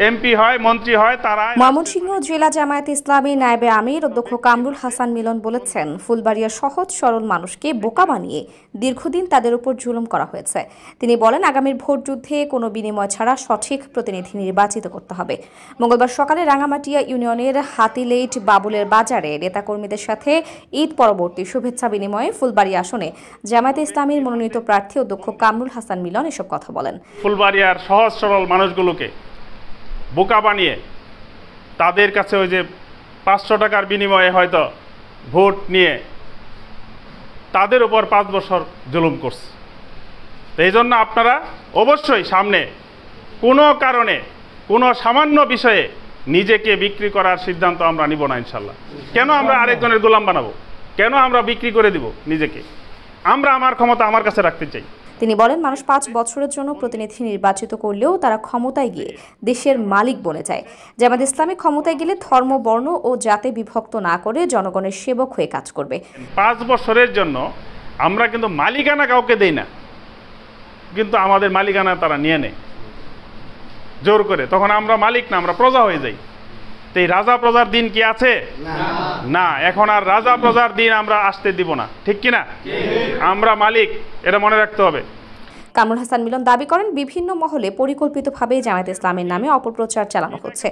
MP হয়, মন্ত্রী হয়, তারা। ময়মনসিংহ জেলা জামায়াত ইসলামী নায়েবে আমির অধ্যক্ষ কামরুল হাসান মিলন বলেছেন, ফুলবাড়িয়ার সহজ সরল মানুষকে বোকা বানিয়ে দীর্ঘদিন তাদের উপর জুলুম করা হয়েছে। তিনি বলেন, আগামীর ভোট যুদ্ধে কোনো বিনিময় ছাড়া সঠিক প্রতিনিধি নির্বাচিত করতে হবে। মঙ্গলবার সকালে রাঙামাটিয়া ইউনিয়নের হাতিলেইট বাবুলের বাজারে নেতাকর্মীদের সাথে ঈদ পরবর্তী শুভেচ্ছা বিনিময়ে ফুলবাড়িয়া আসনে জামায়াত ইসলামীর মনোনীত প্রার্থী অধ্যক্ষ কামরুল হাসান মিলন এসব কথা বলেন। ফুলবাড়িয়ার সহজ সরল মানুষগুলোকে বোকা বানিয়ে তাদের কাছে ওই যে 500 টাকার বিনিময়ে হয়তো ভোট নিয়ে তাদের উপর 5 বছর জুলুম করছে। এই জন্য আপনারা অবশ্যই সামনে কোনো কারণে কোনো সামান্য বিষয়ে নিজেকে বিক্রি করার সিদ্ধান্ত আমরা নিব না ইনশাল্লাহ। কেন আমরা আরেকজনের গোলাম বানাবো? কেন আমরা বিক্রি করে দিব নিজেকে? আমরা আমার ক্ষমতা আমার কাছে রাখতে চাই। তিনি বলেন, মানুষ 5 বছরের জন্য প্রতিনিধি নির্বাচিত করলেও তারা ক্ষমতায় গিয়ে দেশের মালিক বনে যায়। জামায়াত ইসলামী ক্ষমতায় গেলে ধর্ম, বর্ণ ও জাতে বিভক্ত না করে জনগণের সেবক হয়ে কাজ করবে। 5 বছরের জন্য আমরা কিন্তু মালিকানা কাউকে দেই না, কিন্তু আমাদের মালিকানা তারা নিয়ে নেয় জোর করে। তখন আমরা মালিক না, আমরা প্রজা হয়ে যাই। তো এই রাজা প্রজার দিন কি আছে? না, এখন আর রাজা প্রজার দিন আমরা আসতে দিব না, ঠিক কিনা? আমরা মালিক, এটা মনে রাখতে হবে। কামরুল হাসান মিলন দাবি করেন, বিভিন্ন মহলে পরিকল্পিতভাবে জামায়াত ইসলামের নামে অপপ্রচার চালানো হচ্ছে।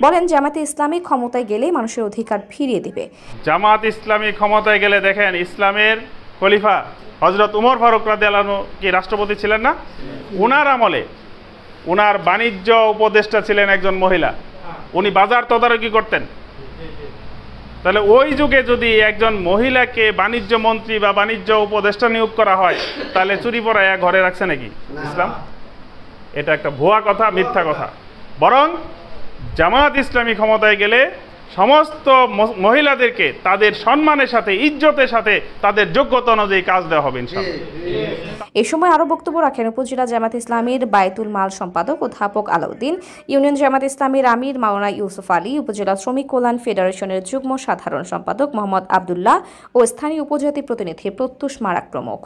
বলেন, জামায়াত ইসলামী ক্ষমতায় গেলেই মানুষের অধিকার ফিরিয়ে দিবে। জামায়াত ইসলামী ক্ষমতায় গেলে দেখেন, ইসলামের খলিফা হযরত উমর ফারুক রাদিয়াল্লাহু আনহু কি রাষ্ট্রপতি ছিলেন না? ওনার আমলে ওনার বাণিজ্য উপদেষ্টা ছিলেন একজন মহিলা, উনি বাজার তদারকি করতেন। তাহলে ওই যুগে যদি একজন মহিলাকে বাণিজ্য মন্ত্রী বা বাণিজ্য উপদেষ্টা নিয়োগ করা হয়, তাহলে চুরি পরায়া ঘরে রাখছে নাকি ইসলাম? এটা একটা ভুয়া কথা, মিথ্যা কথা। বরং জামায়াত ইসলামী ক্ষমতায় গেলে সমস্ত মহিলাদেরকে তাদের সম্মানের সাথে, ইজ্জতের সাথে, তাদের যোগ্যতা অনুযায়ী কাজ দেওয়া হবে ইনশাআল্লাহ। এ সময় আরো বক্তব্য রাখেন উপজেলা জামায়াত ইসলামীর বায়তুল মাল সম্পাদক অধ্যাপক আলাউদ্দিন, ইউনিয়ন জামায়াত ইসলামীর আমির মাওলানা ইউসুফ আলী, উপজেলা শ্রমিক কল্যাণ ফেডারেশনের যুগ্ম সাধারণ সম্পাদক মোহাম্মদ আবদুল্লাহ ও স্থানীয় উপজাতি প্রতিনিধি প্রত্যুষ মারাক প্রমুখ।